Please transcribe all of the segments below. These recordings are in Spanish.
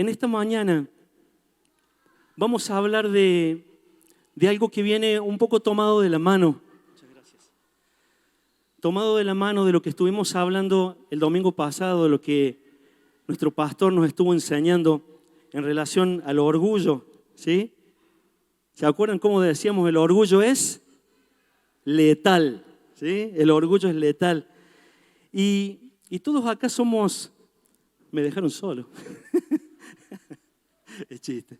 en esta mañana vamos a hablar de algo que viene un poco tomado de la mano. Muchas gracias. Tomado de la mano de lo que estuvimos hablando el domingo pasado, de lo que nuestro pastor nos estuvo enseñando en relación al orgullo, ¿sí? ¿Se acuerdan cómo decíamos? El orgullo es letal, ¿sí? El orgullo es letal. Y todos acá somos... Me dejaron solo. Es chiste.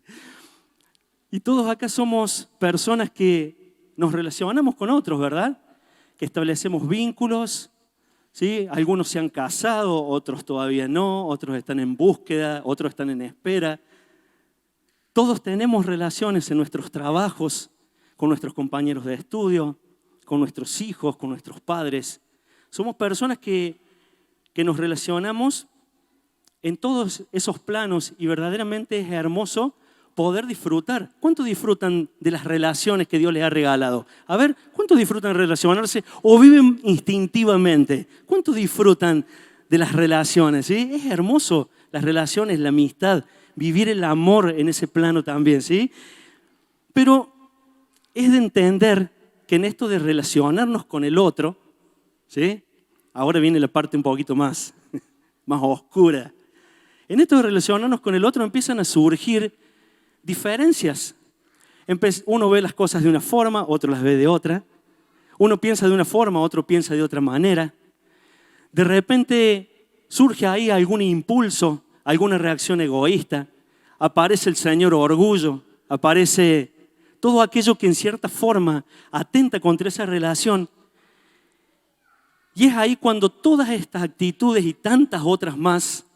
Y todos acá somos personas que nos relacionamos con otros, ¿verdad? Que establecemos vínculos, ¿sí? Algunos se han casado, otros todavía no, otros están en búsqueda, otros están en espera. Todos tenemos relaciones en nuestros trabajos, con nuestros compañeros de estudio, con nuestros hijos, con nuestros padres. Somos personas que nos relacionamos en todos esos planos y verdaderamente es hermoso poder disfrutar. ¿Cuántos disfrutan de las relaciones que Dios les ha regalado? A ver, ¿cuántos disfrutan de relacionarse o viven instintivamente? ¿Cuántos disfrutan de las relaciones? ¿Sí? Es hermoso las relaciones, la amistad, vivir el amor en ese plano también, ¿sí? Pero es de entender que en esto de relacionarnos con el otro, ¿sí? Ahora viene la parte un poquito más oscura. En esto de relacionarnos con el otro empiezan a surgir diferencias. Uno ve las cosas de una forma, otro las ve de otra. Uno piensa de una forma, otro piensa de otra manera. De repente surge ahí algún impulso, alguna reacción egoísta. Aparece el señor orgullo, aparece todo aquello que en cierta forma atenta contra esa relación. Y es ahí cuando todas estas actitudes y tantas otras más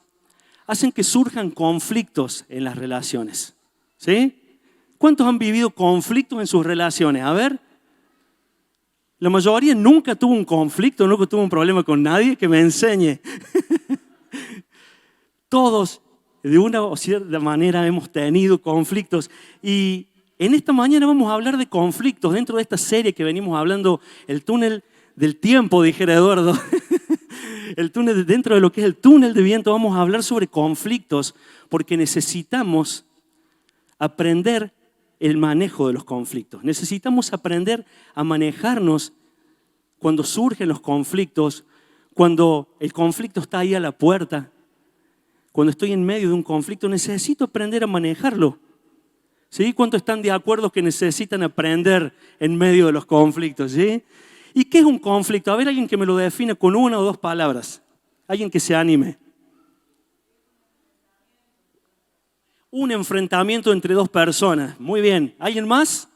hacen que surjan conflictos en las relaciones. ¿Sí? ¿Cuántos han vivido conflictos en sus relaciones? A ver, la mayoría nunca tuvo un conflicto, nunca tuvo un problema con nadie que me enseñe. Todos, de una o cierta manera, hemos tenido conflictos. Y en esta mañana vamos a hablar de conflictos dentro de esta serie que venimos hablando, el túnel del tiempo, dijera Eduardo. El túnel, dentro de lo que es el túnel de viento, vamos a hablar sobre conflictos porque necesitamos aprender el manejo de los conflictos. Necesitamos aprender a manejarnos cuando surgen los conflictos, cuando el conflicto está ahí a la puerta, cuando estoy en medio de un conflicto, necesito aprender a manejarlo. ¿Sí? ¿Cuántos están de acuerdo que necesitan aprender en medio de los conflictos? ¿Sí? ¿Y qué es un conflicto? A ver, alguien que me lo define con una o dos palabras. Alguien que se anime. Un enfrentamiento entre dos personas. Muy bien. ¿Alguien más?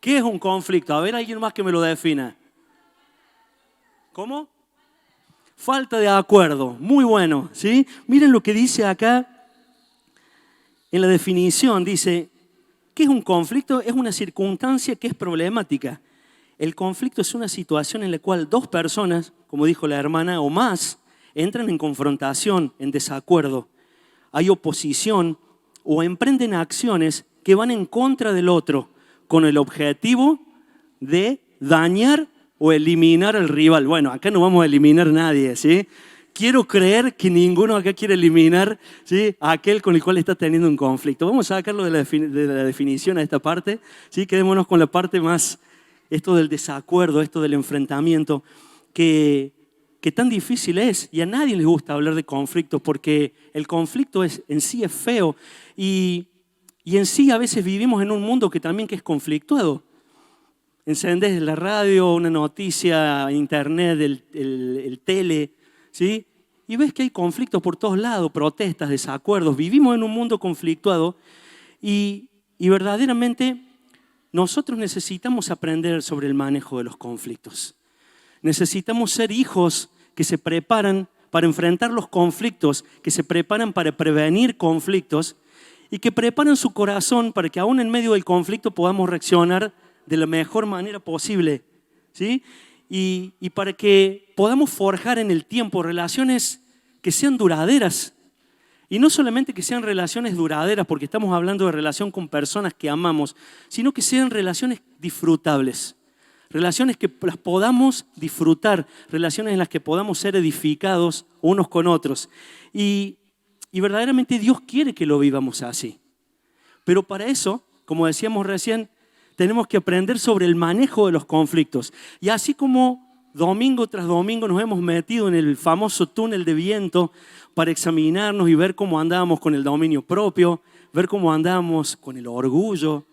¿Qué es un conflicto? A ver, alguien más que me lo defina. ¿Cómo? Falta de acuerdo. Muy bueno, ¿sí? Miren lo que dice acá en la definición. Dice, ¿qué es un conflicto? Es una circunstancia que es problemática. El conflicto es una situación en la cual dos personas, como dijo la hermana, o más, entran en confrontación, en desacuerdo. Hay oposición o emprenden acciones que van en contra del otro con el objetivo de dañar o eliminar al rival. Bueno, acá no vamos a eliminar a nadie, ¿sí? Quiero creer que ninguno acá quiere eliminar, ¿sí?, a aquel con el cual está teniendo un conflicto. Vamos a sacarlo de la definición a esta parte, ¿sí? Quedémonos con la parte más, esto del desacuerdo, esto del enfrentamiento, que tan difícil es. Y a nadie les gusta hablar de conflictos porque el conflicto en sí es feo. Y en sí a veces vivimos en un mundo que es conflictuado. Encendés la radio, una noticia, internet, el tele, ¿sí? Y ves que hay conflictos por todos lados, protestas, desacuerdos. Vivimos en un mundo conflictuado y verdaderamente nosotros necesitamos aprender sobre el manejo de los conflictos. Necesitamos ser hijos que se preparan para enfrentar los conflictos, que se preparan para prevenir conflictos y que preparan su corazón para que aún en medio del conflicto podamos reaccionar de la mejor manera posible, ¿sí? Y para que podamos forjar en el tiempo relaciones que sean duraderas. Y no solamente que sean relaciones duraderas, porque estamos hablando de relación con personas que amamos, sino que sean relaciones disfrutables. Relaciones que las podamos disfrutar, relaciones en las que podamos ser edificados unos con otros. Y verdaderamente Dios quiere que lo vivamos así. Pero para eso, como decíamos recién, tenemos que aprender sobre el manejo de los conflictos. Y así como domingo tras domingo nos hemos metido en el famoso túnel de viento para examinarnos y ver cómo andábamos con el dominio propio, ver cómo andábamos con el orgullo,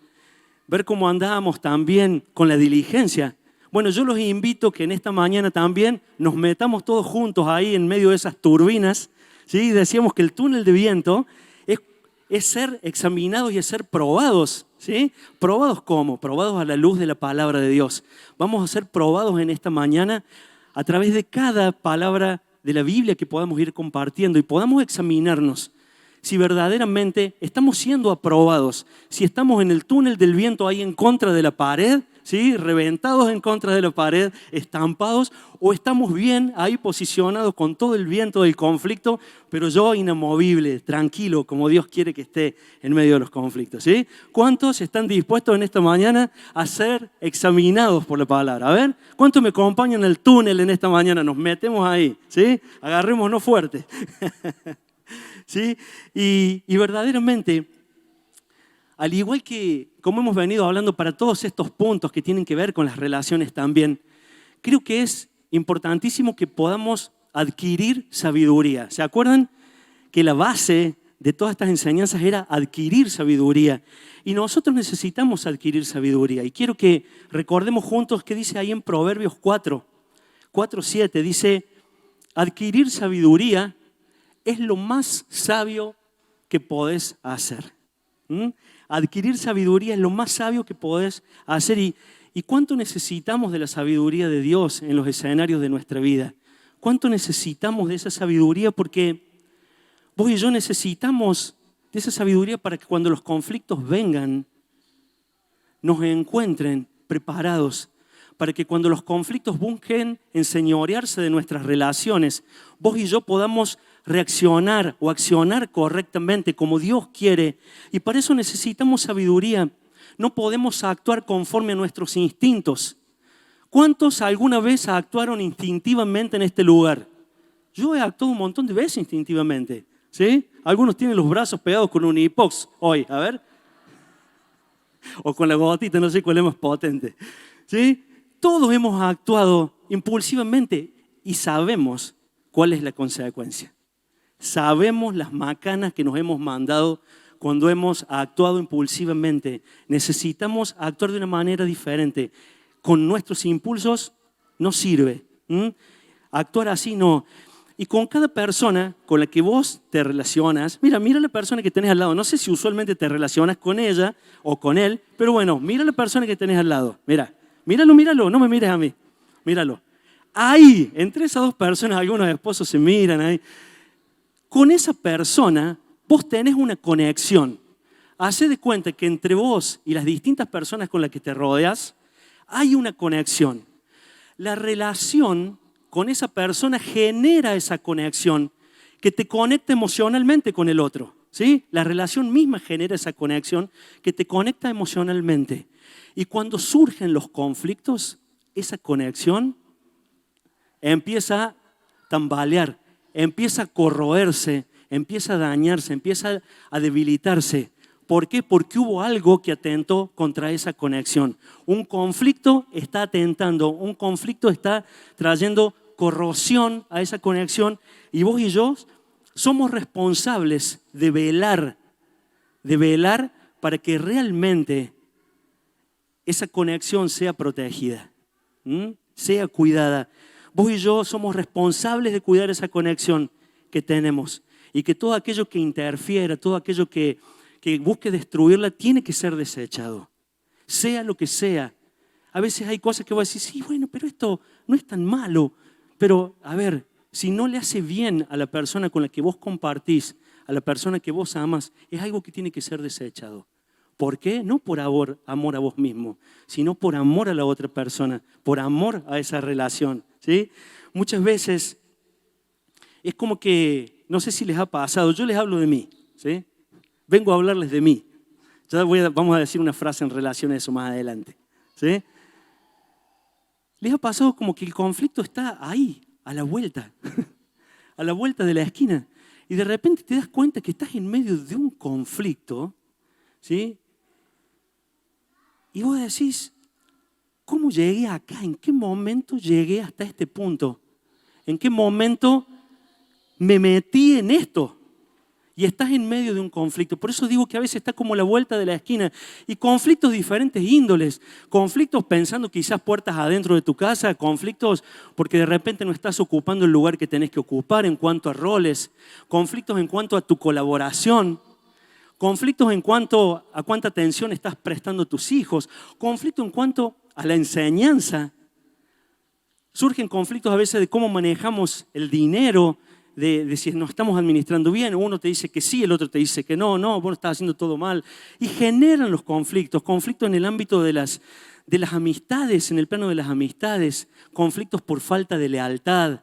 ver cómo andábamos también con la diligencia. Bueno, yo los invito que en esta mañana también nos metamos todos juntos ahí en medio de esas turbinas, ¿sí? Decíamos que el túnel de viento es ser examinados y es ser probados, ¿sí? ¿Probados cómo? Probados a la luz de la palabra de Dios. Vamos a ser probados en esta mañana a través de cada palabra de la Biblia que podamos ir compartiendo y podamos examinarnos si verdaderamente estamos siendo aprobados, si estamos en el túnel del viento ahí en contra de la pared, ¿sí? Reventados en contra de la pared, estampados, o estamos bien ahí posicionados con todo el viento del conflicto, pero yo inamovible, tranquilo, como Dios quiere que esté en medio de los conflictos, ¿sí? ¿Cuántos están dispuestos en esta mañana a ser examinados por la palabra? A ver, ¿cuántos me acompañan al túnel en esta mañana? Nos metemos ahí, ¿sí? Agarrémonos fuerte. ¿Sí? Y verdaderamente, al igual que como hemos venido hablando para todos estos puntos que tienen que ver con las relaciones también, creo que es importantísimo que podamos adquirir sabiduría. ¿Se acuerdan que la base de todas estas enseñanzas era adquirir sabiduría? Y nosotros necesitamos adquirir sabiduría. Y quiero que recordemos juntos qué dice ahí en Proverbios 4:7. Dice, adquirir sabiduría es lo más sabio que podés hacer. Adquirir sabiduría es lo más sabio que podés hacer. ¿Y cuánto necesitamos de la sabiduría de Dios en los escenarios de nuestra vida? ¿Cuánto necesitamos de esa sabiduría? Porque vos y yo necesitamos de esa sabiduría para que cuando los conflictos vengan, nos encuentren preparados. Para que cuando los conflictos busquen enseñorearse de nuestras relaciones, vos y yo podamos reaccionar o accionar correctamente como Dios quiere. Y para eso necesitamos sabiduría. No podemos actuar conforme a nuestros instintos. ¿Cuántos alguna vez actuaron instintivamente en este lugar? Yo he actuado un montón de veces instintivamente, ¿sí? Algunos tienen los brazos pegados con un hipox hoy, a ver. O con la gotita, no sé cuál es más potente, ¿sí? Todos hemos actuado impulsivamente y sabemos cuál es la consecuencia. Sabemos las macanas que nos hemos mandado cuando hemos actuado impulsivamente. Necesitamos actuar de una manera diferente. Con nuestros impulsos no sirve. Actuar así no. Y con cada persona con la que vos te relacionas, mira la persona que tenés al lado. No sé si usualmente te relacionas con ella o con él, pero bueno, mira la persona que tenés al lado. Míralo, no me mires a mí. Míralo. Ahí, entre esas dos personas, algunos esposos se miran ahí. Con esa persona, vos tenés una conexión. Hacé de cuenta que entre vos y las distintas personas con las que te rodeas, hay una conexión. La relación con esa persona genera esa conexión que te conecta emocionalmente con el otro, ¿sí? La relación misma genera esa conexión que te conecta emocionalmente. Y cuando surgen los conflictos, esa conexión empieza a tambalear, empieza a corroerse, empieza a dañarse, empieza a debilitarse. ¿Por qué? Porque hubo algo que atentó contra esa conexión. Un conflicto está atentando, un conflicto está trayendo corrosión a esa conexión y vos y yo somos responsables de velar para que realmente esa conexión sea protegida, sea cuidada. Vos y yo somos responsables de cuidar esa conexión que tenemos y que todo aquello que interfiera, todo aquello que busque destruirla, tiene que ser desechado, sea lo que sea. A veces hay cosas que vos decís, sí, bueno, pero esto no es tan malo. Pero, a ver, si no le hace bien a la persona con la que vos compartís, a la persona que vos amas, es algo que tiene que ser desechado. ¿Por qué? No por amor a vos mismo, sino por amor a la otra persona, por amor a esa relación, ¿sí? Muchas veces es como que, no sé si les ha pasado, yo les hablo de mí, ¿sí? Vengo a hablarles de mí. Ya vamos a decir una frase en relación a eso más adelante, ¿sí? ¿Les ha pasado como que el conflicto está ahí, a la vuelta, a la vuelta de la esquina? Y de repente te das cuenta que estás en medio de un conflicto, ¿sí? Y vos decís, ¿cómo llegué acá? ¿En qué momento llegué hasta este punto? ¿En qué momento me metí en esto? Y estás en medio de un conflicto. Por eso digo que a veces está como la vuelta de la esquina. Y conflictos de diferentes índoles. Conflictos pensando quizás puertas adentro de tu casa. Conflictos porque de repente no estás ocupando el lugar que tenés que ocupar en cuanto a roles. Conflictos en cuanto a tu colaboración. Conflictos en cuanto a cuánta atención estás prestando a tus hijos. Conflictos en cuanto a la enseñanza. Surgen conflictos a veces de cómo manejamos el dinero. De si nos estamos administrando bien, uno te dice que sí, el otro te dice que no, vos estás haciendo todo mal. Y generan los conflictos en el ámbito de las amistades, en el plano de las amistades, conflictos por falta de lealtad,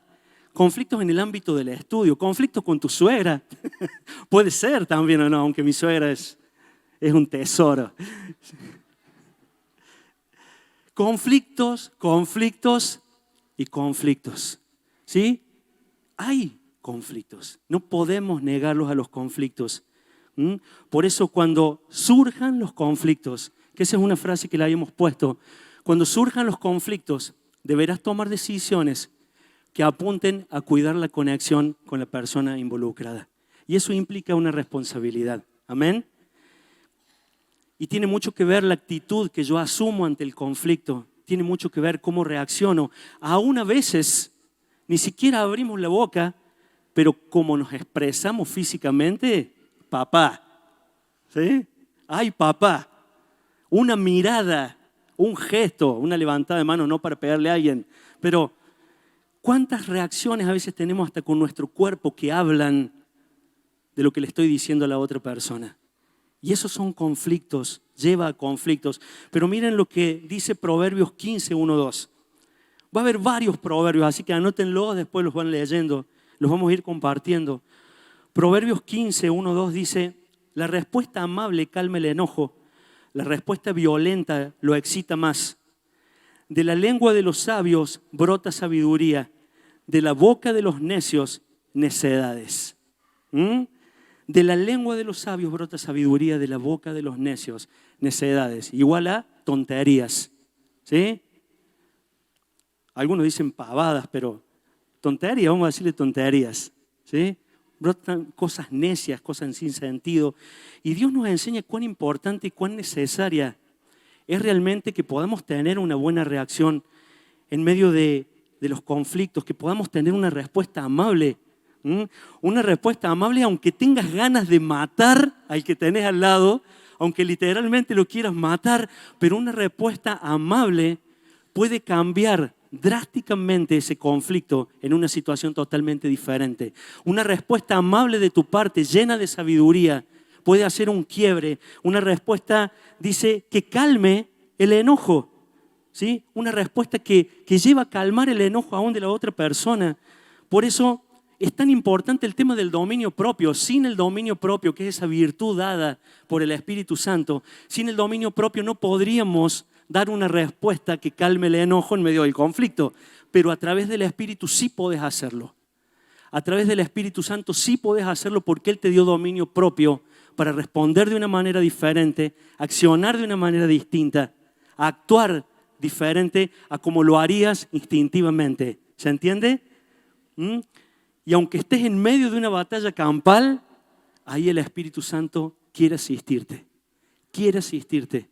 conflictos en el ámbito del estudio, conflictos con tu suegra. Puede ser también o no, aunque mi suegra es un tesoro. Conflictos y conflictos. ¿Sí? Hay conflictos. No podemos negarlos a los conflictos. Por eso cuando surjan los conflictos, que esa es una frase que le habíamos puesto, cuando surjan los conflictos, deberás tomar decisiones que apunten a cuidar la conexión con la persona involucrada. Y eso implica una responsabilidad. ¿Amén? Y tiene mucho que ver la actitud que yo asumo ante el conflicto. Tiene mucho que ver cómo reacciono. Aún a veces ni siquiera abrimos la boca, pero como nos expresamos físicamente, papá, ¿sí? Ay, papá, una mirada, un gesto, una levantada de mano, no para pegarle a alguien, pero ¿cuántas reacciones a veces tenemos hasta con nuestro cuerpo que hablan de lo que le estoy diciendo a la otra persona? Y esos son conflictos, lleva a conflictos. Pero miren lo que dice Proverbios 15, 1, 2. Va a haber varios proverbios, así que anótenlos, después los van leyendo. Los vamos a ir compartiendo. Proverbios 15, 1, 2 dice, la respuesta amable calma el enojo, la respuesta violenta lo excita más. De la lengua de los sabios brota sabiduría, de la boca de los necios necedades. De la lengua de los sabios brota sabiduría, de la boca de los necios necedades. Igual a tonterías. ¿Sí? Algunos dicen pavadas, pero tonterías, vamos a decirle tonterías, ¿sí? Brotan cosas necias, cosas sin sentido. Y Dios nos enseña cuán importante y cuán necesaria es realmente que podamos tener una buena reacción en medio de los conflictos, que podamos tener una respuesta amable. Una respuesta amable aunque tengas ganas de matar al que tenés al lado, aunque literalmente lo quieras matar, pero una respuesta amable puede cambiar drásticamente ese conflicto en una situación totalmente diferente. Una respuesta amable de tu parte, llena de sabiduría, puede hacer un quiebre. Una respuesta, dice, que calme el enojo. ¿Sí? Una respuesta que lleva a calmar el enojo aún de la otra persona. Por eso es tan importante el tema del dominio propio. Sin el dominio propio, que es esa virtud dada por el Espíritu Santo, sin el dominio propio no podríamos dar una respuesta que calme el enojo en medio del conflicto. Pero a través del Espíritu sí podés hacerlo. A través del Espíritu Santo sí podés hacerlo porque Él te dio dominio propio para responder de una manera diferente, accionar de una manera distinta, actuar diferente a como lo harías instintivamente. ¿Se entiende? Y aunque estés en medio de una batalla campal, ahí el Espíritu Santo quiere asistirte. Quiere asistirte.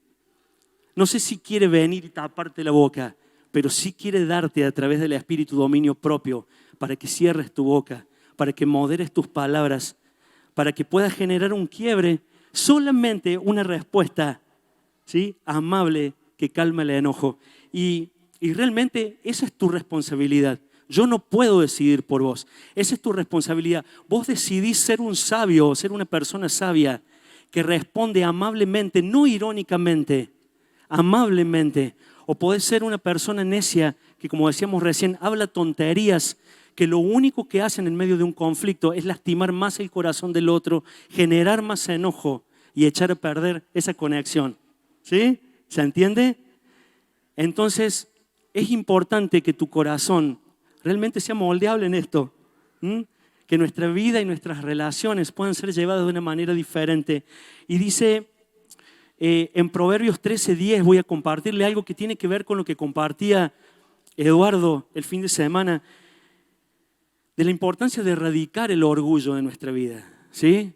No sé si quiere venir y taparte la boca, pero sí quiere darte a través del Espíritu dominio propio para que cierres tu boca, para que moderes tus palabras, para que puedas generar un quiebre, solamente una respuesta, ¿sí?, amable que calma el enojo. Y realmente esa es tu responsabilidad. Yo no puedo decidir por vos. Esa es tu responsabilidad. Vos decidís ser un sabio, ser una persona sabia que responde amablemente, no irónicamente, amablemente. O podés ser una persona necia que, como decíamos recién, habla tonterías, que lo único que hacen en medio de un conflicto es lastimar más el corazón del otro, generar más enojo y echar a perder esa conexión. ¿Sí? ¿Se entiende? Entonces, es importante que tu corazón realmente sea moldeable en esto. Que nuestra vida y nuestras relaciones puedan ser llevadas de una manera diferente. Y dice en Proverbios 13:10, voy a compartirle algo que tiene que ver con lo que compartía Eduardo el fin de semana, de la importancia de erradicar el orgullo de nuestra vida, ¿sí?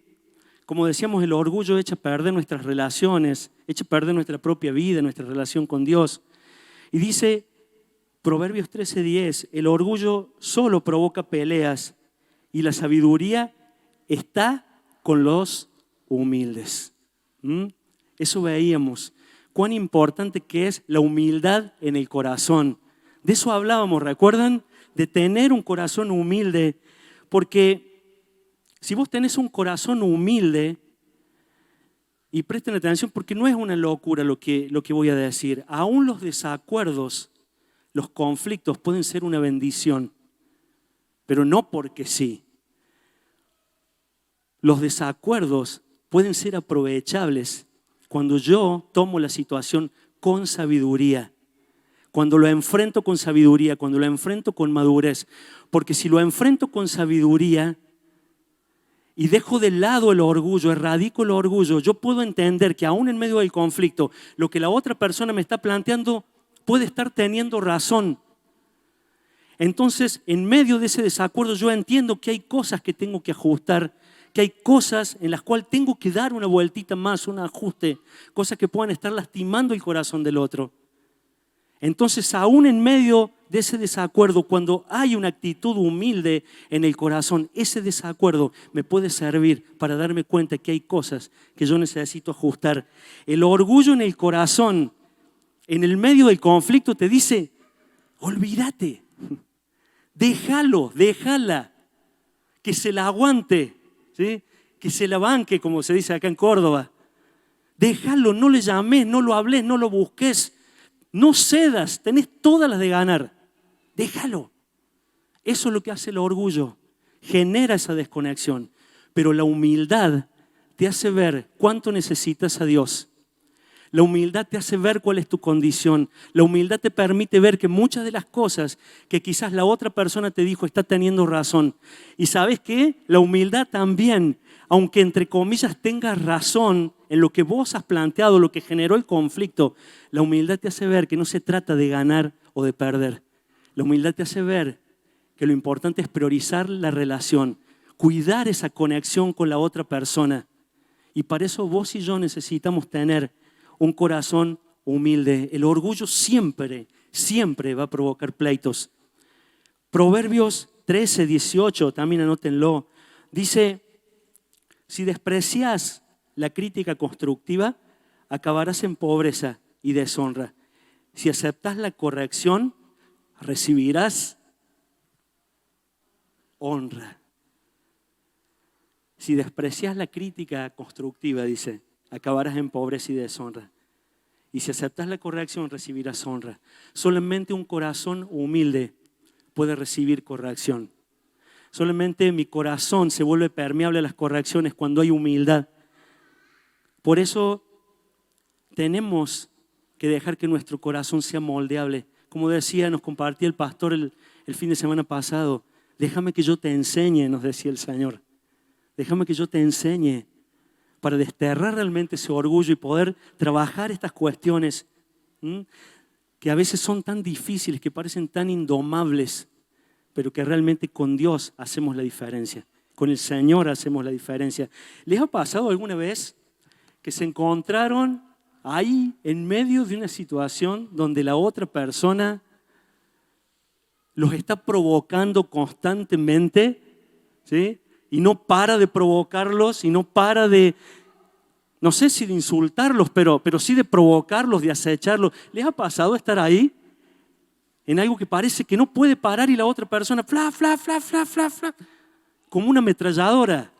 Como decíamos, el orgullo echa a perder nuestras relaciones, echa a perder nuestra propia vida, nuestra relación con Dios. Y dice Proverbios 13:10, el orgullo solo provoca peleas y la sabiduría está con los humildes. Eso veíamos. Cuán importante que es la humildad en el corazón. De eso hablábamos, ¿recuerdan? De tener un corazón humilde. Porque si vos tenés un corazón humilde, y presten atención porque no es una locura lo que voy a decir, aún los desacuerdos, los conflictos pueden ser una bendición, pero no porque sí. Los desacuerdos pueden ser aprovechables cuando yo tomo la situación con sabiduría, cuando lo enfrento con sabiduría, cuando lo enfrento con madurez. Porque si lo enfrento con sabiduría y dejo de lado el orgullo, erradico el orgullo, yo puedo entender que aún en medio del conflicto, lo que la otra persona me está planteando puede estar teniendo razón. Entonces, en medio de ese desacuerdo, yo entiendo que hay cosas que tengo que ajustar, que hay cosas en las cuales tengo que dar una vueltita más, un ajuste, cosas que puedan estar lastimando el corazón del otro. Entonces, aún en medio de ese desacuerdo, cuando hay una actitud humilde en el corazón, ese desacuerdo me puede servir para darme cuenta que hay cosas que yo necesito ajustar. El orgullo en el corazón, en el medio del conflicto, te dice, olvídate, déjalo, déjala, que se la aguante, ¿sí? Que se la banque, como se dice acá en Córdoba. Déjalo, no le llames, no lo hables, no lo busques. No cedas, tenés todas las de ganar. Déjalo. Eso es lo que hace el orgullo. Genera esa desconexión. Pero la humildad te hace ver cuánto necesitas a Dios. La humildad te hace ver cuál es tu condición. La humildad te permite ver que muchas de las cosas que quizás la otra persona te dijo está teniendo razón. Y ¿sabes qué? La humildad también, aunque entre comillas tengas razón en lo que vos has planteado, lo que generó el conflicto, la humildad te hace ver que no se trata de ganar o de perder. La humildad te hace ver que lo importante es priorizar la relación, cuidar esa conexión con la otra persona. Y para eso vos y yo necesitamos tener un corazón humilde. El orgullo siempre va a provocar pleitos. Proverbios 13:18, también anótenlo, dice, si desprecias la crítica constructiva, acabarás en pobreza y deshonra. Si aceptas la corrección, recibirás honra. Si desprecias la crítica constructiva, dice, acabarás en pobreza y deshonra. Y si aceptas la corrección, recibirás honra. Solamente un corazón humilde puede recibir corrección. Solamente mi corazón se vuelve permeable a las correcciones cuando hay humildad. Por eso tenemos que dejar que nuestro corazón sea moldeable. Como decía, nos compartía el pastor el fin de semana pasado. Déjame que yo te enseñe, nos decía el Señor. Déjame que yo te enseñe para desterrar realmente ese orgullo y poder trabajar estas cuestiones que a veces son tan difíciles, que parecen tan indomables, pero que realmente con Dios hacemos la diferencia. Con el Señor hacemos la diferencia. ¿Les ha pasado alguna vez que se encontraron ahí en medio de una situación donde la otra persona los está provocando constantemente, ¿sí? Y no para de provocarlos, y no para de, no sé si de insultarlos, pero sí de provocarlos, de acecharlos? ¿Les ha pasado estar ahí en algo que parece que no puede parar y la otra persona, fla, fla, fla, fla, fla, fla, como una ametralladora?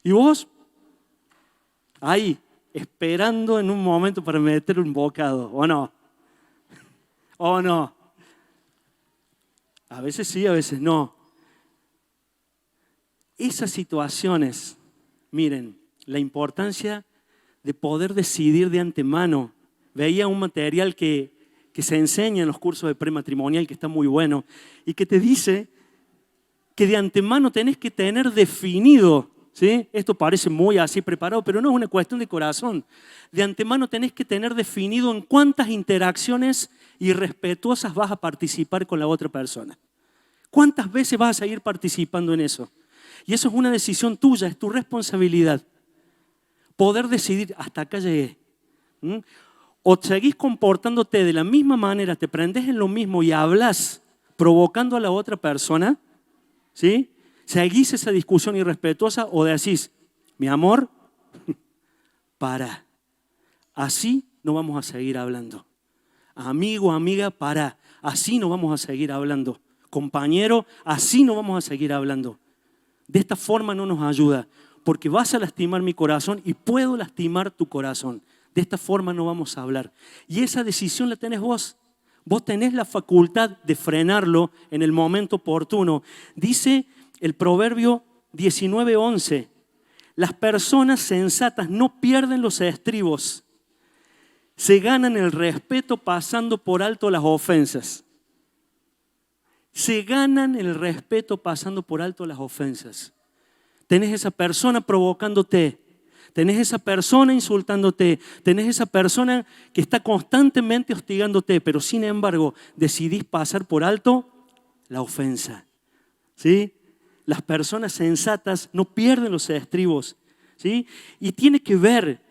Y vos, ahí, esperando en un momento para meter un bocado, ¿o no? ¿O no? A veces sí, a veces no. Esas situaciones, miren, la importancia de poder decidir de antemano. Veía un material que que se enseña en los cursos de prematrimonial, que está muy bueno, y que te dice que de antemano tenés que tener definido, ¿sí? Esto parece muy así preparado, pero no es una cuestión de corazón. De antemano tenés que tener definido en cuántas interacciones irrespetuosas vas a participar con la otra persona. ¿Cuántas veces vas a seguir participando en eso? Y eso es una decisión tuya, es tu responsabilidad. Poder decidir, hasta acá llegué. O seguís comportándote de la misma manera, te prendés en lo mismo y hablas provocando a la otra persona, ¿sí? ¿Seguís esa discusión irrespetuosa o decís, mi amor, para, así no vamos a seguir hablando? Amigo, amiga, para, así no vamos a seguir hablando. Compañero, así no vamos a seguir hablando. De esta forma no nos ayuda, porque vas a lastimar mi corazón y puedo lastimar tu corazón. De esta forma no vamos a hablar. Y esa decisión la tenés vos. Vos tenés la facultad de frenarlo en el momento oportuno. Dice el Proverbio 19:11, las personas sensatas no pierden los estribos, se ganan el respeto pasando por alto las ofensas. Se ganan el respeto pasando por alto las ofensas. Tenés esa persona provocándote, tenés esa persona insultándote, tenés esa persona que está constantemente hostigándote, pero sin embargo decidís pasar por alto la ofensa. ¿Sí? Las personas sensatas no pierden los estribos, ¿sí? Y tiene que ver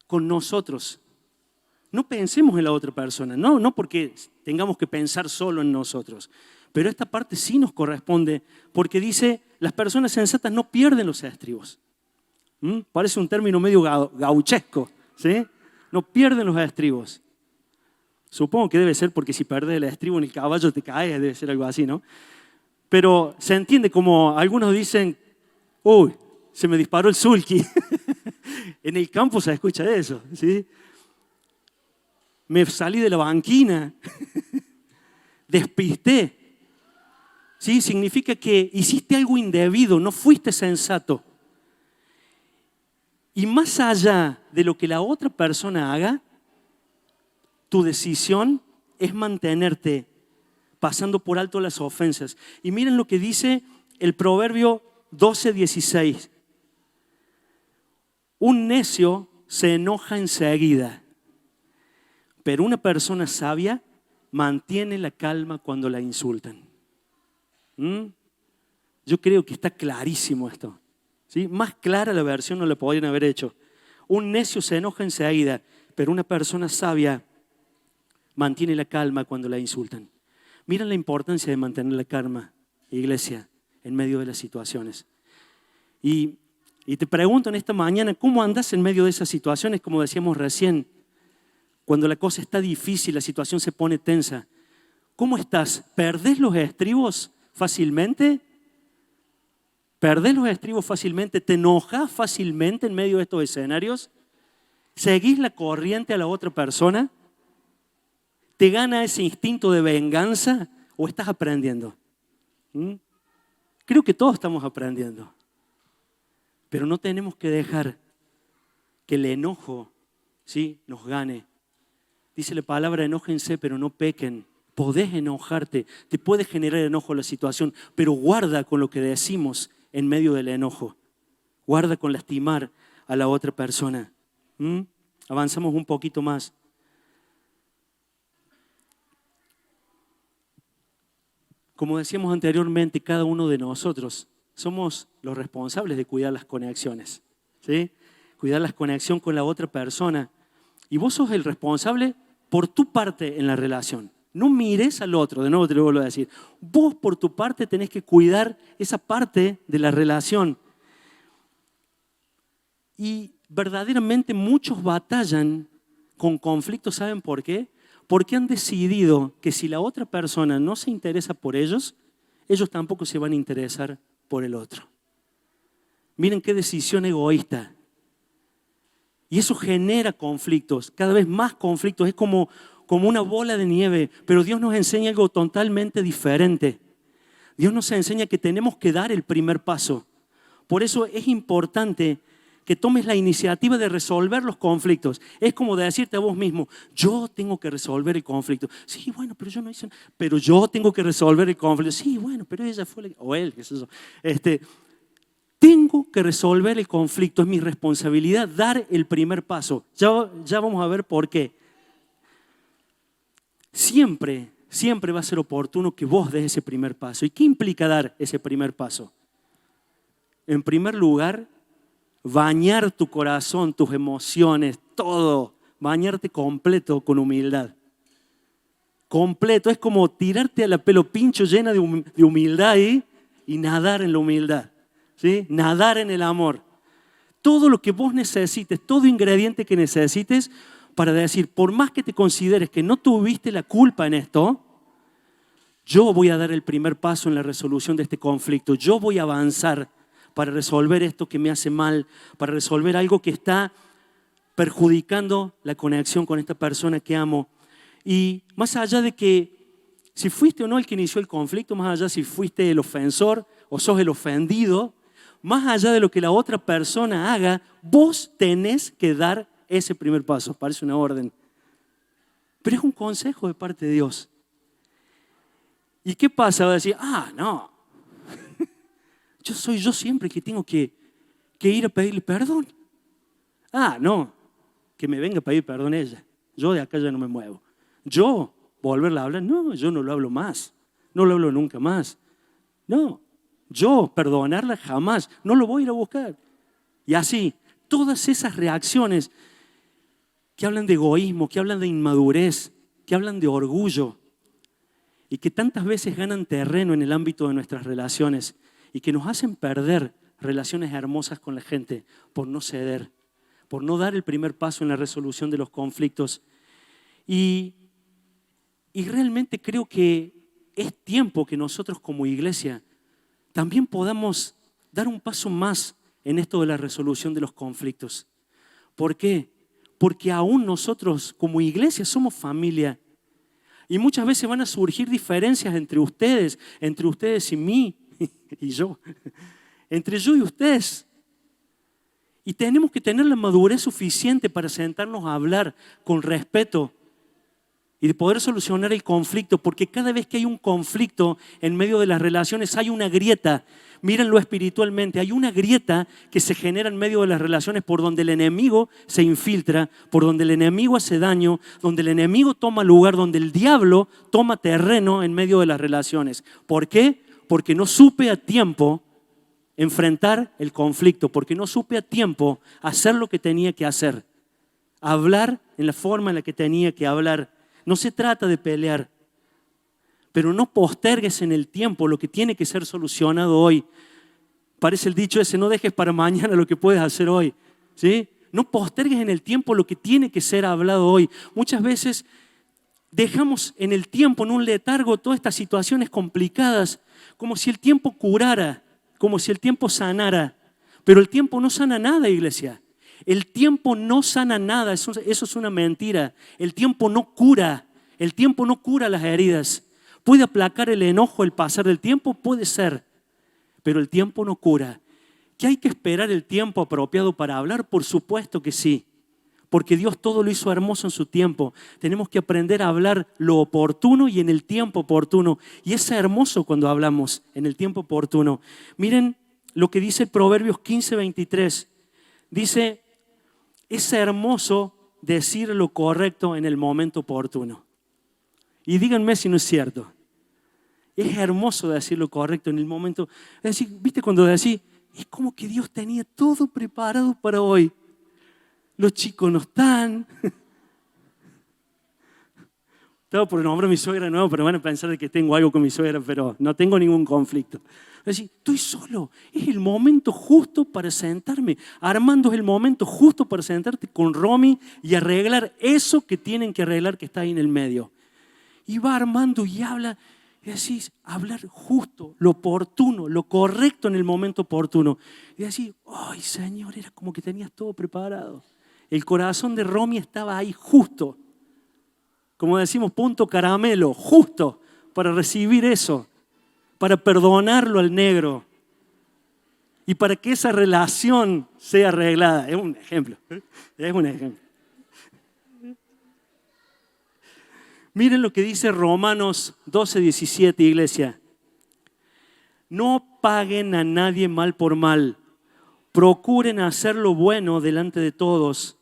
con nosotros. No pensemos en la otra persona, no porque tengamos que pensar solo en nosotros, pero esta parte sí nos corresponde, porque dice, las personas sensatas no pierden los estribos. Parece un término medio gauchesco, ¿sí? No pierden los estribos. Supongo que debe ser porque si perdes el estribo en el caballo te caes, debe ser algo así, ¿no? Pero se entiende como algunos dicen, uy, se me disparó el sulky. En el campo se escucha eso, ¿sí? Me salí de la banquina, despisté. ¿Sí? Significa que hiciste algo indebido, no fuiste sensato. Y más allá de lo que la otra persona haga, tu decisión es mantenerte pasando por alto las ofensas. Y miren lo que dice el Proverbio 12:16. Un necio se enoja enseguida, pero una persona sabia mantiene la calma cuando la insultan. Yo creo que está clarísimo esto. ¿Sí? Más clara la versión no la podrían haber hecho. Un necio se enoja enseguida, pero una persona sabia mantiene la calma cuando la insultan. Miren la importancia de mantener la calma, iglesia, en medio de las situaciones. Y te pregunto en esta mañana, ¿cómo andas en medio de esas situaciones? Como decíamos recién, cuando la cosa está difícil, la situación se pone tensa. ¿Cómo estás? ¿Perdés los estribos fácilmente? ¿Perdés los estribos fácilmente? ¿Te enojas fácilmente en medio de estos escenarios? ¿Seguís la corriente a la otra persona? ¿Te gana ese instinto de venganza o estás aprendiendo? Creo que todos estamos aprendiendo. Pero no tenemos que dejar que el enojo, ¿sí?, nos gane. Dice la palabra, enójense, pero no pequen. Podés enojarte, te puede generar enojo la situación, pero guarda con lo que decimos en medio del enojo. Guarda con lastimar a la otra persona. Avanzamos un poquito más. Como decíamos anteriormente, cada uno de nosotros somos los responsables de cuidar las conexiones, ¿sí? Cuidar la conexión con la otra persona. Y vos sos el responsable por tu parte en la relación. No mires al otro, de nuevo te lo vuelvo a decir. Vos por tu parte tenés que cuidar esa parte de la relación. Y verdaderamente muchos batallan con conflictos, ¿saben por qué? Porque han decidido que si la otra persona no se interesa por ellos, ellos tampoco se van a interesar por el otro. Miren qué decisión egoísta. Y eso genera conflictos, cada vez más conflictos. Es como una bola de nieve, pero Dios nos enseña algo totalmente diferente. Dios nos enseña que tenemos que dar el primer paso. Por eso es importante que tomes la iniciativa de resolver los conflictos. Es como de decirte a vos mismo, yo tengo que resolver el conflicto. Sí, bueno, pero yo no hice nada. Pero yo tengo que resolver el conflicto. Sí, bueno, pero ella fue la... O él, qué es eso. Tengo que resolver el conflicto. Es mi responsabilidad dar el primer paso. Ya vamos a ver por qué. Siempre va a ser oportuno que vos des ese primer paso. ¿Y qué implica dar ese primer paso? En primer lugar, bañar tu corazón, tus emociones, todo. Bañarte completo con humildad. Completo. Es como tirarte a la pelo pincho llena de humildad ahí y nadar en la humildad. ¿Sí? Nadar en el amor. Todo lo que vos necesites, todo ingrediente que necesites para decir, por más que te consideres que no tuviste la culpa en esto, yo voy a dar el primer paso en la resolución de este conflicto. Yo voy a avanzar para resolver esto que me hace mal, para resolver algo que está perjudicando la conexión con esta persona que amo. Y más allá de que si fuiste o no el que inició el conflicto, más allá si fuiste el ofensor o sos el ofendido, más allá de lo que la otra persona haga, vos tenés que dar ese primer paso. Parece una orden. Pero es un consejo de parte de Dios. ¿Y qué pasa? Va a decir, no. Soy yo siempre que tengo que ir a pedirle perdón. No. Que me venga a pedir perdón ella. Yo de acá ya no me muevo. Yo volverla a hablar. No, yo no lo hablo más. No lo hablo nunca más. No. Yo perdonarla jamás. No lo voy a ir a buscar. Y así, todas esas reacciones que hablan de egoísmo, que hablan de inmadurez, que hablan de orgullo y que tantas veces ganan terreno en el ámbito de nuestras relaciones y que nos hacen perder relaciones hermosas con la gente por no ceder, por no dar el primer paso en la resolución de los conflictos. Y realmente creo que es tiempo que nosotros como iglesia también podamos dar un paso más en esto de la resolución de los conflictos. ¿Por qué? Porque aún nosotros como iglesia somos familia. Y muchas veces van a surgir diferencias entre ustedes y mí y yo. Entre yo y ustedes. Y tenemos que tener la madurez suficiente para sentarnos a hablar con respeto y de poder solucionar el conflicto, porque cada vez que hay un conflicto en medio de las relaciones hay una grieta. Mírenlo espiritualmente, hay una grieta que se genera en medio de las relaciones por donde el enemigo se infiltra, por donde el enemigo hace daño, donde el enemigo toma lugar, donde el diablo toma terreno en medio de las relaciones. ¿Por qué? Porque no supe a tiempo enfrentar el conflicto, porque no supe a tiempo hacer lo que tenía que hacer, hablar en la forma en la que tenía que hablar. No se trata de pelear, pero no postergues en el tiempo lo que tiene que ser solucionado hoy. Parece el dicho ese, no dejes para mañana lo que puedes hacer hoy. ¿Sí? No postergues en el tiempo lo que tiene que ser hablado hoy. Muchas veces dejamos en el tiempo, en un letargo, todas estas situaciones complicadas, como si el tiempo curara, como si el tiempo sanara. Pero el tiempo no sana nada, iglesia. El tiempo no sana nada, eso es una mentira. El tiempo no cura las heridas. ¿Puede aplacar el enojo el pasar del tiempo? Puede ser, pero el tiempo no cura. ¿Que hay que esperar el tiempo apropiado para hablar? Por supuesto que sí, porque Dios todo lo hizo hermoso en su tiempo. Tenemos que aprender a hablar lo oportuno y en el tiempo oportuno. Y es hermoso cuando hablamos en el tiempo oportuno. Miren lo que dice Proverbios 15:23. Dice, es hermoso decir lo correcto en el momento oportuno. Y díganme si no es cierto. Es hermoso decir lo correcto en el momento. Es decir, ¿viste cuando decís? Es como que Dios tenía todo preparado para hoy. Los chicos no están. Estaba por nombrar a mi suegra, no, pero van a pensar que tengo algo con mi suegra, pero no tengo ningún conflicto. Es decir, estoy solo. Es el momento justo para sentarme. Armando es el momento justo para sentarte con Romy y arreglar eso que tienen que arreglar que está ahí en el medio. Y va Armando y habla. Y decís, hablar justo, lo oportuno, lo correcto en el momento oportuno. Y decís, ay Señor, era como que tenías todo preparado. El corazón de Romy estaba ahí justo. Como decimos, punto caramelo, justo para recibir eso, para perdonarlo al negro. Y para que esa relación sea arreglada. Es un ejemplo. Es un ejemplo. Miren lo que dice Romanos 12:17, iglesia. No paguen a nadie mal por mal. Procuren hacer lo bueno delante de todos.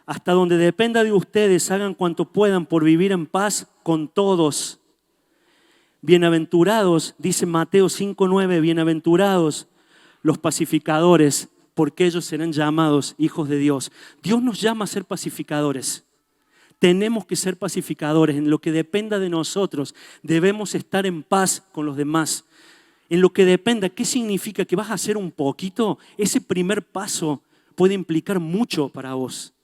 Hasta donde dependa de ustedes, hagan cuanto puedan por vivir en paz con todos. Bienaventurados, dice Mateo 5:9, bienaventurados los pacificadores, porque ellos serán llamados hijos de Dios. Dios nos llama a ser pacificadores. Tenemos que ser pacificadores. En lo que dependa de nosotros, debemos estar en paz con los demás. En lo que dependa, ¿qué significa? ¿Que vas a hacer un poquito? Ese primer paso puede implicar mucho para vos.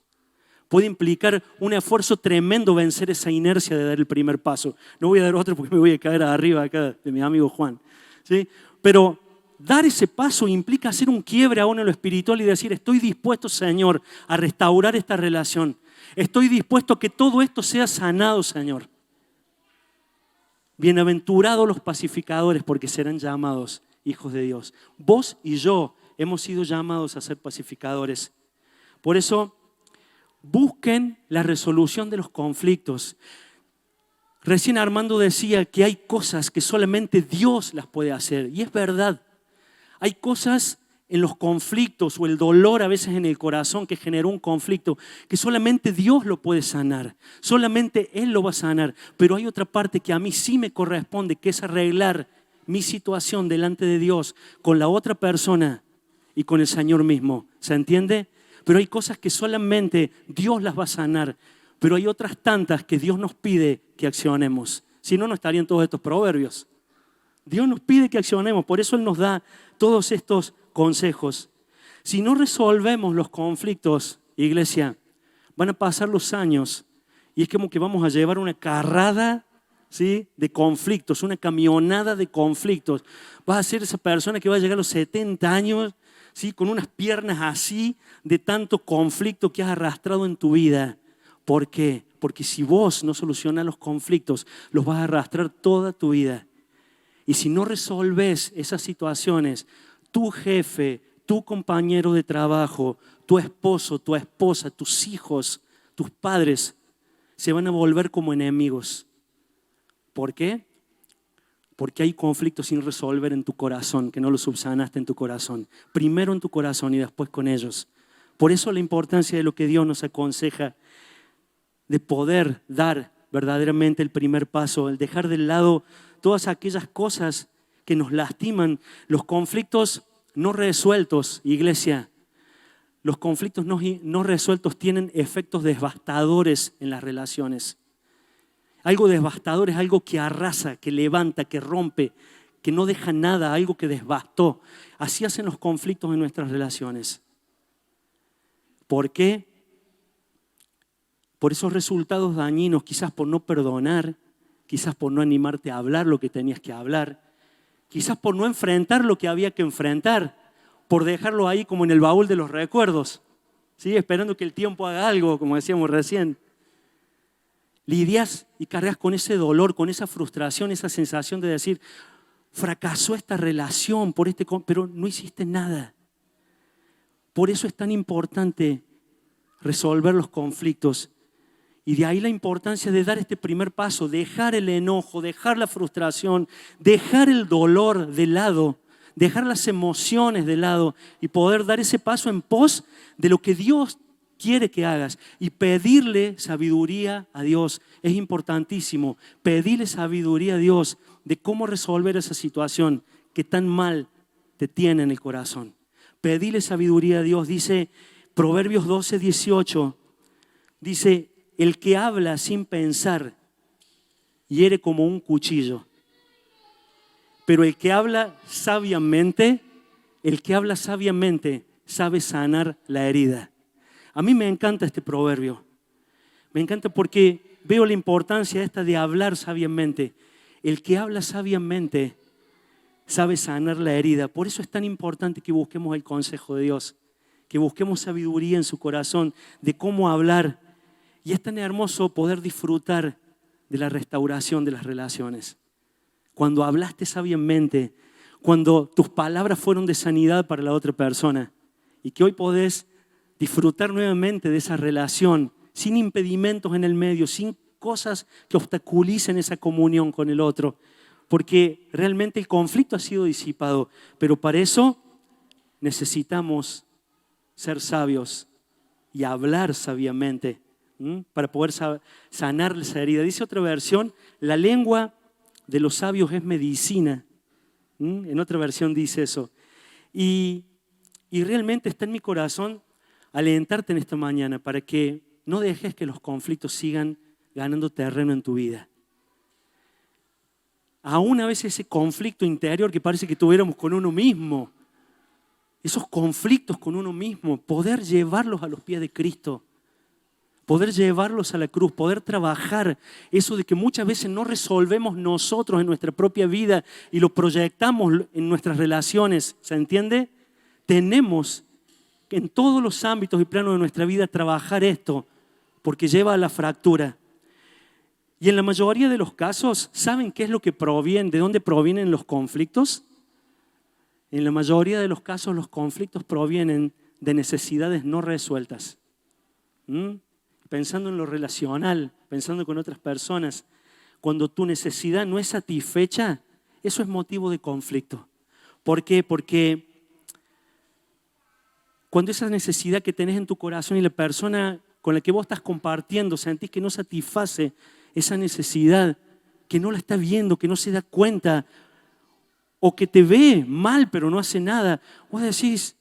Puede implicar un esfuerzo tremendo vencer esa inercia de dar el primer paso. No voy a dar otro porque me voy a caer arriba acá de mi amigo Juan. ¿Sí? Pero dar ese paso implica hacer un quiebre aún en lo espiritual y decir, estoy dispuesto, Señor, a restaurar esta relación. Estoy dispuesto a que todo esto sea sanado, Señor. Bienaventurados los pacificadores, porque serán llamados hijos de Dios. Vos y yo hemos sido llamados a ser pacificadores. Por eso, busquen la resolución de los conflictos. Recién Armando decía que hay cosas que solamente Dios las puede hacer. Y es verdad. Hay cosas en los conflictos o el dolor a veces en el corazón que generó un conflicto que solamente Dios lo puede sanar. Solamente Él lo va a sanar. Pero hay otra parte que a mí sí me corresponde, que es arreglar mi situación delante de Dios con la otra persona y con el Señor mismo. ¿Se entiende? Pero hay cosas que solamente Dios las va a sanar. Pero hay otras tantas que Dios nos pide que accionemos. Si no, no estarían todos estos proverbios. Dios nos pide que accionemos. Por eso Él nos da todos estos consejos. Si no resolvemos los conflictos, iglesia, van a pasar los años y es como que vamos a llevar una carrada, ¿sí?, de conflictos, una camionada de conflictos. Vas a ser esa persona que va a llegar a los 70 años, ¿sí?, con unas piernas así de tanto conflicto que has arrastrado en tu vida. ¿Por qué? Porque si vos no solucionas los conflictos, los vas a arrastrar toda tu vida. Y si no resolves esas situaciones, tu jefe, tu compañero de trabajo, tu esposo, tu esposa, tus hijos, tus padres, se van a volver como enemigos. ¿Por qué? Porque hay conflictos sin resolver en tu corazón, que no los subsanaste en tu corazón. Primero en tu corazón y después con ellos. Por eso la importancia de lo que Dios nos aconseja, de poder dar verdaderamente el primer paso, el dejar de lado todas aquellas cosas que nos lastiman, los conflictos no resueltos, iglesia. Los conflictos no resueltos tienen efectos devastadores en las relaciones. Algo devastador es algo que arrasa, que levanta, que rompe, que no deja nada, algo que devastó. Así hacen los conflictos en nuestras relaciones. ¿Por qué? Por esos resultados dañinos, quizás por no perdonar, quizás por no animarte a hablar lo que tenías que hablar, quizás por no enfrentar lo que había que enfrentar, por dejarlo ahí como en el baúl de los recuerdos, ¿sí?, esperando que el tiempo haga algo, como decíamos recién. Lidias y cargas con ese dolor, con esa frustración, esa sensación de decir, fracasó esta relación, pero no hiciste nada. Por eso es tan importante resolver los conflictos. Y de ahí la importancia de dar este primer paso, dejar el enojo, dejar la frustración, dejar el dolor de lado, dejar las emociones de lado y poder dar ese paso en pos de lo que Dios quiere que hagas y pedirle sabiduría a Dios. Es importantísimo pedirle sabiduría a Dios de cómo resolver esa situación que tan mal te tiene en el corazón. Pedirle sabiduría a Dios. Dice Proverbios 12:18, dice, el que habla sin pensar hiere como un cuchillo. Pero el que habla sabiamente sabe sanar la herida. A mí me encanta este proverbio. Me encanta porque veo la importancia esta de hablar sabiamente. El que habla sabiamente sabe sanar la herida. Por eso es tan importante que busquemos el consejo de Dios, que busquemos sabiduría en su corazón de cómo hablar. Y es tan hermoso poder disfrutar de la restauración de las relaciones. Cuando hablaste sabiamente, cuando tus palabras fueron de sanidad para la otra persona y que hoy podés disfrutar nuevamente de esa relación sin impedimentos en el medio, sin cosas que obstaculicen esa comunión con el otro, porque realmente el conflicto ha sido disipado, pero para eso necesitamos ser sabios y hablar sabiamente, para poder sanar esa herida. Dice otra versión, la lengua de los sabios es medicina. En otra versión dice eso. Y realmente está en mi corazón alentarte en esta mañana para que no dejes que los conflictos sigan ganando terreno en tu vida. Aún a veces ese conflicto interior que parece que tuviéramos con uno mismo, esos conflictos con uno mismo, poder llevarlos a los pies de Cristo, poder llevarlos a la cruz, poder trabajar eso de que muchas veces no resolvemos nosotros en nuestra propia vida y lo proyectamos en nuestras relaciones, ¿se entiende? Tenemos que en todos los ámbitos y planos de nuestra vida trabajar esto, porque lleva a la fractura. Y en la mayoría de los casos, ¿saben qué es lo que proviene, de dónde provienen los conflictos? En la mayoría de los casos los conflictos provienen de necesidades no resueltas. Pensando en lo relacional, pensando con otras personas, cuando tu necesidad no es satisfecha, eso es motivo de conflicto. ¿Por qué? Porque cuando esa necesidad que tenés en tu corazón y la persona con la que vos estás compartiendo sentís que no satisface esa necesidad, que no la está viendo, que no se da cuenta, o que te ve mal pero no hace nada, vos decís,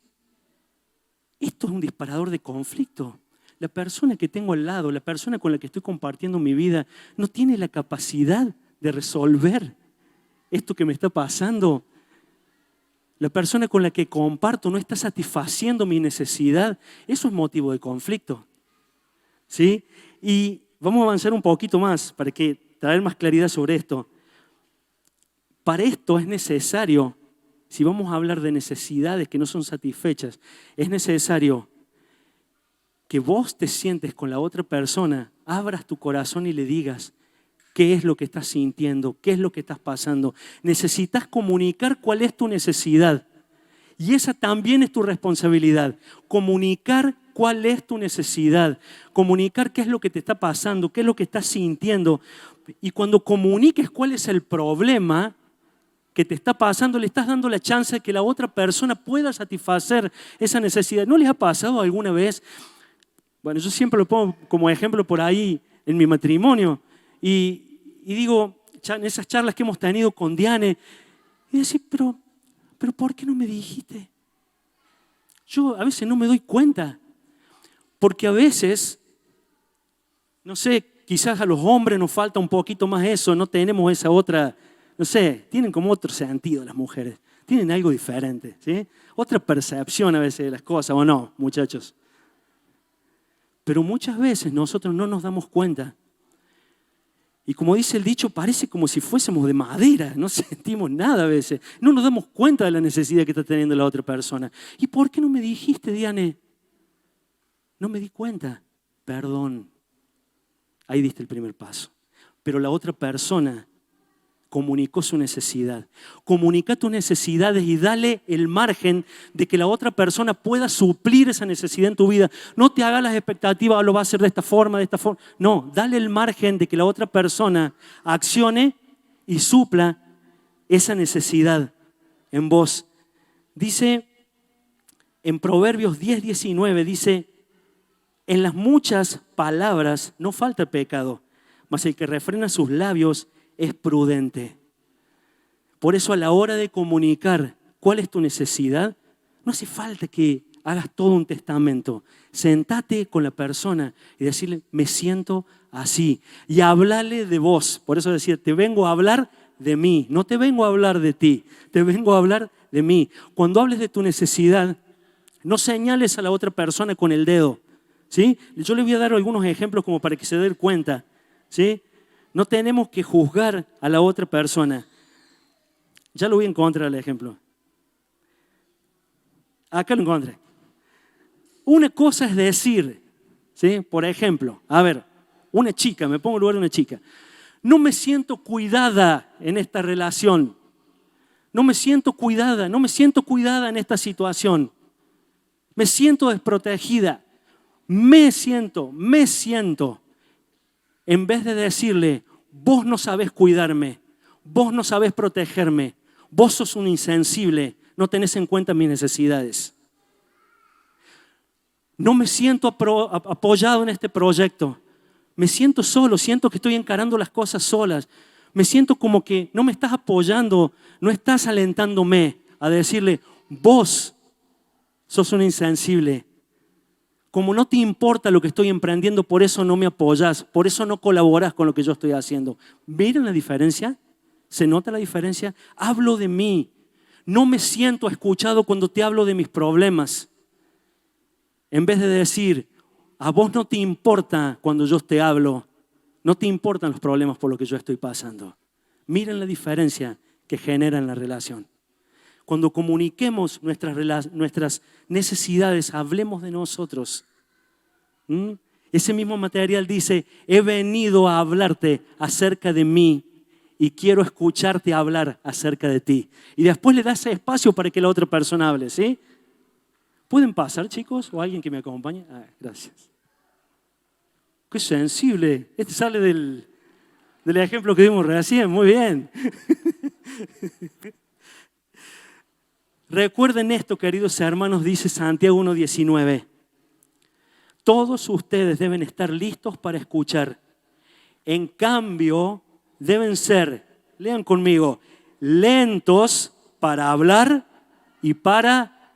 esto es un disparador de conflicto. La persona que tengo al lado, la persona con la que estoy compartiendo mi vida, no tiene la capacidad de resolver esto que me está pasando. La persona con la que comparto no está satisfaciendo mi necesidad. Eso es motivo de conflicto. ¿Sí? Y vamos a avanzar un poquito más para traer más claridad sobre esto. Para esto es necesario, si vamos a hablar de necesidades que no son satisfechas, es necesario que vos te sientes con la otra persona, abras tu corazón y le digas qué es lo que estás sintiendo, qué es lo que estás pasando. Necesitas comunicar cuál es tu necesidad. Y esa también es tu responsabilidad. Comunicar cuál es tu necesidad. Comunicar qué es lo que te está pasando, qué es lo que estás sintiendo. Y cuando comuniques cuál es el problema que te está pasando, le estás dando la chance de que la otra persona pueda satisfacer esa necesidad. ¿No les ha pasado alguna vez? Bueno, yo siempre lo pongo como ejemplo por ahí en mi matrimonio. Y digo, en esas charlas que hemos tenido con Diane, y decir, pero ¿por qué no me dijiste? Yo a veces no me doy cuenta. Porque a veces, no sé, quizás a los hombres nos falta un poquito más eso, no tenemos esa otra, no sé, tienen como otro sentido las mujeres, tienen algo diferente, ¿sí? Otra percepción a veces de las cosas, ¿o no, muchachos? Pero muchas veces nosotros no nos damos cuenta. Y como dice el dicho, parece como si fuésemos de madera, no sentimos nada a veces. No nos damos cuenta de la necesidad que está teniendo la otra persona. ¿Y por qué no me dijiste, Diane? No me di cuenta. Perdón. Ahí diste el primer paso. Pero la otra persona comunicó su necesidad. Comunica tus necesidades y dale el margen de que la otra persona pueda suplir esa necesidad en tu vida. No te hagas las expectativas, lo va a hacer de esta forma, de esta forma. No, dale el margen de que la otra persona accione y supla esa necesidad en vos. Dice en Proverbios 10:19, dice, en las muchas palabras no falta pecado, mas el que refrena sus labios es prudente. Por eso a la hora de comunicar cuál es tu necesidad, no hace falta que hagas todo un testamento. Sentate con la persona y decirle, me siento así. Y háblale de vos. Por eso decir, te vengo a hablar de mí. No te vengo a hablar de ti, te vengo a hablar de mí. Cuando hables de tu necesidad, no señales a la otra persona con el dedo. ¿Sí? Yo les voy a dar algunos ejemplos como para que se den cuenta. ¿Sí? No tenemos que juzgar a la otra persona. Ya lo voy a encontrar el ejemplo. Acá lo encontré. Una cosa es decir, ¿sí? Por ejemplo, a ver, una chica, me pongo en lugar de una chica. No me siento cuidada en esta relación. No me siento cuidada, no me siento cuidada en esta situación. Me siento desprotegida. Me siento. En vez de decirle, vos no sabés cuidarme, vos no sabés protegerme, vos sos un insensible, no tenés en cuenta mis necesidades. No me siento apoyado en este proyecto. Me siento solo, siento que estoy encarando las cosas solas. Me siento como que no me estás apoyando, no estás alentándome a decirle, vos sos un insensible. Como no te importa lo que estoy emprendiendo, por eso no me apoyas, por eso no colaboras con lo que yo estoy haciendo. ¿Miren la diferencia? ¿Se nota la diferencia? Hablo de mí. No me siento escuchado cuando te hablo de mis problemas. En vez de decir, a vos no te importa cuando yo te hablo, no te importan los problemas por los que yo estoy pasando. Miren la diferencia que genera en la relación. Cuando comuniquemos nuestras necesidades, hablemos de nosotros. Ese mismo material dice, he venido a hablarte acerca de mí y quiero escucharte hablar acerca de ti. Y después le das espacio para que la otra persona hable, ¿sí? ¿Pueden pasar, chicos? ¿O alguien que me acompañe? Gracias. Qué sensible. Este sale del ejemplo que dimos recién. Muy bien. Recuerden esto, queridos hermanos, dice Santiago 1:19. Todos ustedes deben estar listos para escuchar. En cambio, deben ser, lean conmigo, lentos para hablar y para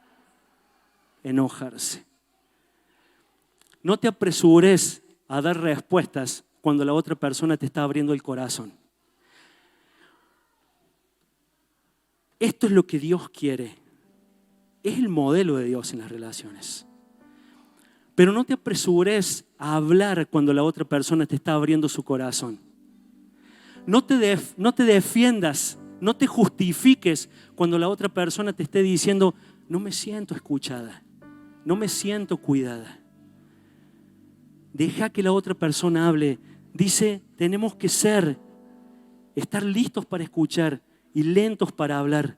enojarse. No te apresures a dar respuestas cuando la otra persona te está abriendo el corazón. Esto es lo que Dios quiere. Es el modelo de Dios en las relaciones. Pero no te apresures a hablar cuando la otra persona te está abriendo su corazón. No te defiendas, no te justifiques cuando la otra persona te esté diciendo, no me siento escuchada, no me siento cuidada. Deja que la otra persona hable. Dice, tenemos que estar listos para escuchar y lentos para hablar.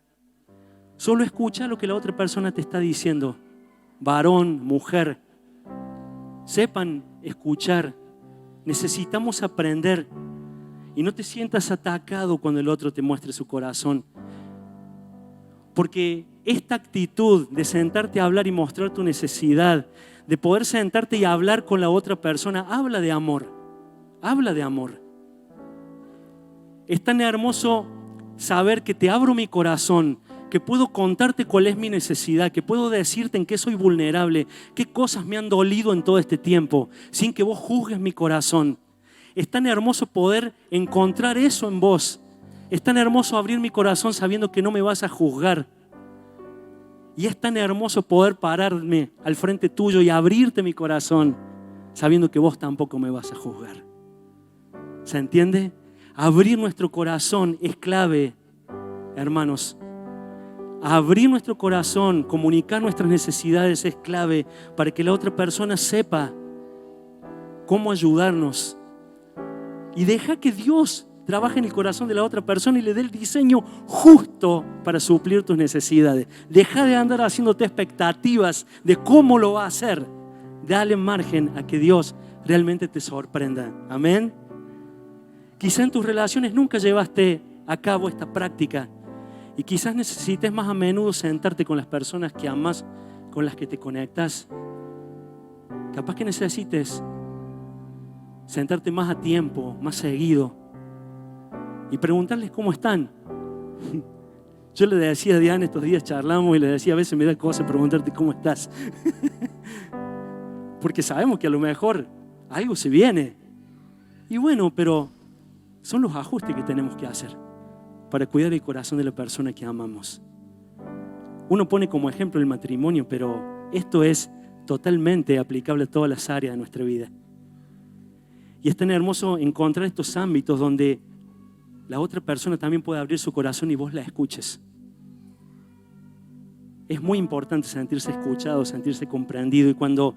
Solo escucha lo que la otra persona te está diciendo. Varón, mujer, sepan escuchar. Necesitamos aprender. Y no te sientas atacado cuando el otro te muestre su corazón. Porque esta actitud de sentarte a hablar y mostrar tu necesidad, de poder sentarte y hablar con la otra persona, habla de amor. Habla de amor. Es tan hermoso saber que te abro mi corazón, que puedo contarte cuál es mi necesidad, que puedo decirte en qué soy vulnerable, qué cosas me han dolido en todo este tiempo, sin que vos juzgues mi corazón. Es tan hermoso poder encontrar eso en vos. Es tan hermoso abrir mi corazón sabiendo que no me vas a juzgar. Y es tan hermoso poder pararme al frente tuyo y abrirte mi corazón sabiendo que vos tampoco me vas a juzgar. ¿Se entiende? Abrir nuestro corazón es clave, hermanos. Abrir nuestro corazón, comunicar nuestras necesidades es clave para que la otra persona sepa cómo ayudarnos. Y deja que Dios trabaje en el corazón de la otra persona y le dé el diseño justo para suplir tus necesidades. Deja de andar haciéndote expectativas de cómo lo va a hacer. Dale margen a que Dios realmente te sorprenda. Amén. Quizá en tus relaciones nunca llevaste a cabo esta práctica y quizás necesites más a menudo sentarte con las personas que amas, con las que te conectas. Capaz que necesites sentarte más a tiempo, más seguido y preguntarles cómo están. Yo le decía a Diana estos días, charlamos y le decía, a veces me da cosa preguntarte cómo estás. Porque sabemos que a lo mejor algo se viene. Y bueno, pero son los ajustes que tenemos que hacer para cuidar el corazón de la persona que amamos. Uno pone como ejemplo el matrimonio, pero esto es totalmente aplicable a todas las áreas de nuestra vida. Y es tan hermoso encontrar estos ámbitos donde la otra persona también puede abrir su corazón y vos la escuches. Es muy importante sentirse escuchado, sentirse comprendido. Y cuando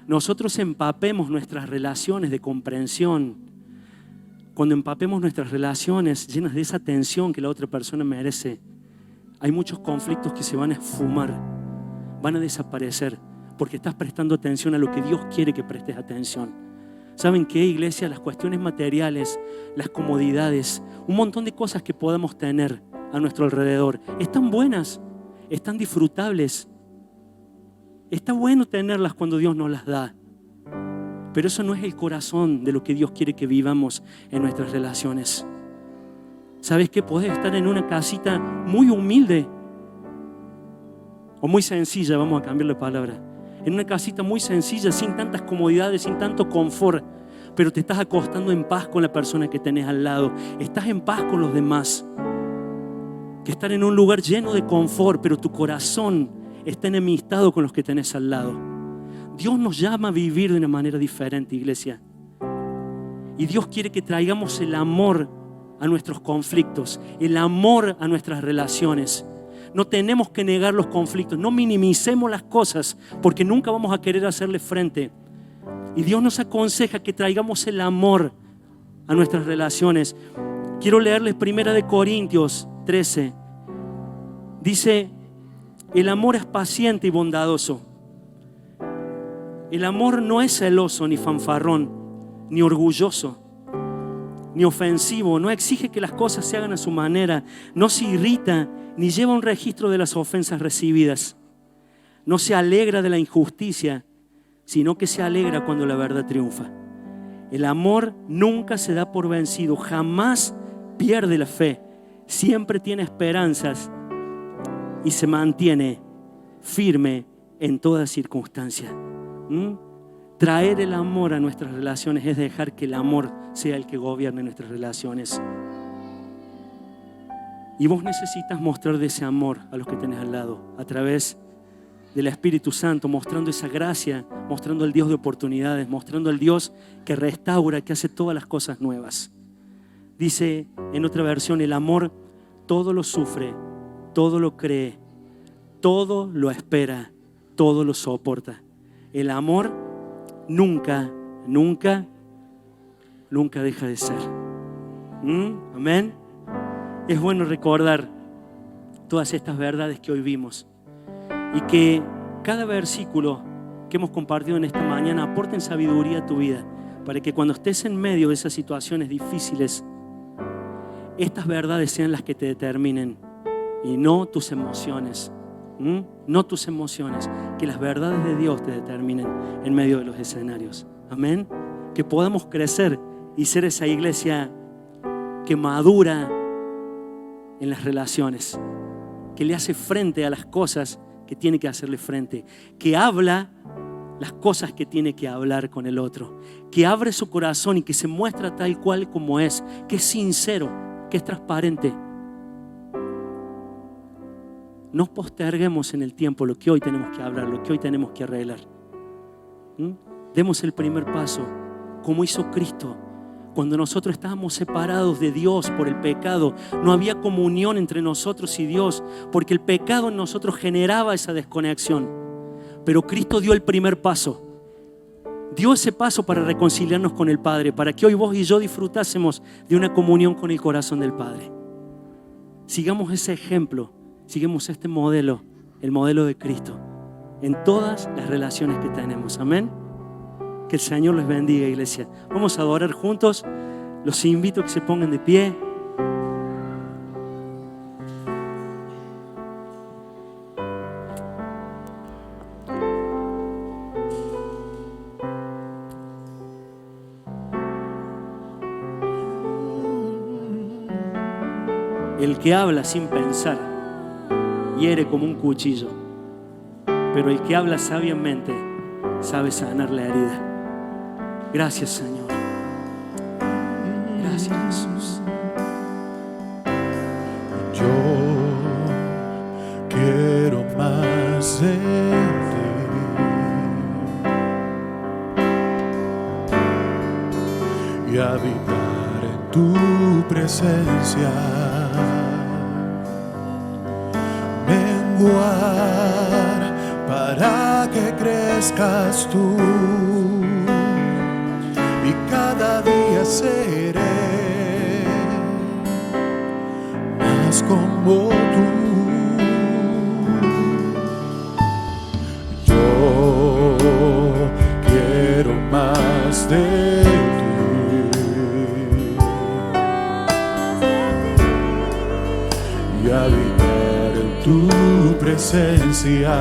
nosotros empapemos nuestras relaciones de comprensión, cuando empapemos nuestras relaciones llenas de esa atención que la otra persona merece, hay muchos conflictos que se van a esfumar, van a desaparecer, porque estás prestando atención a lo que Dios quiere que prestes atención. ¿Saben qué, iglesia? Las cuestiones materiales, las comodidades, un montón de cosas que podamos tener a nuestro alrededor, están buenas, están disfrutables. Está bueno tenerlas cuando Dios nos las da. Pero eso no es el corazón de lo que Dios quiere que vivamos en nuestras relaciones. ¿Sabes qué? Podés estar en una casita muy humilde o muy sencilla, vamos a cambiar la palabra. En una casita muy sencilla, sin tantas comodidades, sin tanto confort, pero te estás acostando en paz con la persona que tenés al lado. Estás en paz con los demás. Que estar en un lugar lleno de confort, pero tu corazón está enemistado con los que tenés al lado. Dios nos llama a vivir de una manera diferente, iglesia. Y Dios quiere que traigamos el amor a nuestros conflictos, el amor a nuestras relaciones. No tenemos que negar los conflictos, no minimicemos las cosas, porque nunca vamos a querer hacerle frente. Y Dios nos aconseja que traigamos el amor a nuestras relaciones. Quiero leerles 1 Corintios 13. Dice: el amor es paciente y bondadoso. El amor no es celoso, ni fanfarrón, ni orgulloso, ni ofensivo. No exige que las cosas se hagan a su manera. No se irrita, ni lleva un registro de las ofensas recibidas. No se alegra de la injusticia, sino que se alegra cuando la verdad triunfa. El amor nunca se da por vencido, jamás pierde la fe, siempre tiene esperanzas y se mantiene firme en toda circunstancia. Traer el amor a nuestras relaciones es dejar que el amor sea el que gobierne nuestras relaciones. Y vos necesitas mostrar de ese amor a los que tenés al lado, a través del Espíritu Santo, mostrando esa gracia, mostrando al Dios de oportunidades, mostrando al Dios que restaura, que hace todas las cosas nuevas. Dice en otra versión: el amor todo lo sufre, todo lo cree, todo lo espera, todo lo soporta. El amor nunca, nunca, nunca deja de ser. Amén. Es bueno recordar todas estas verdades que hoy vimos y que cada versículo que hemos compartido en esta mañana aporten sabiduría a tu vida, para que cuando estés en medio de esas situaciones difíciles, estas verdades sean las que te determinen y no tus emociones. No tus emociones, que las verdades de Dios te determinen en medio de los escenarios. Amén. Que podamos crecer y ser esa iglesia que madura en las relaciones, que le hace frente a las cosas que tiene que hacerle frente, que habla las cosas que tiene que hablar con el otro, que abre su corazón y que se muestra tal cual como es, que es sincero, que es transparente. No posterguemos en el tiempo lo que hoy tenemos que hablar, lo que hoy tenemos que arreglar. Demos el primer paso, como hizo Cristo. Cuando nosotros estábamos separados de Dios por el pecado, no había comunión entre nosotros y Dios, porque el pecado en nosotros generaba esa desconexión. Pero Cristo dio el primer paso. Dio ese paso para reconciliarnos con el Padre, para que hoy vos y yo disfrutásemos de una comunión con el corazón del Padre. Sigamos ese ejemplo. Sigamos este modelo, el modelo de Cristo, en todas las relaciones que tenemos. Amén. Que el Señor les bendiga, iglesia. Vamos a adorar juntos. Los invito a que se pongan de pie. El que habla sin pensar hiere como un cuchillo, pero el que habla sabiamente sabe sanar la herida. Gracias, Señor. Gracias, Jesús. Yo quiero más de ti y habitar en tu presencia. Para que crezcas tú y cada día seré más como tú. habitar en tu presencia.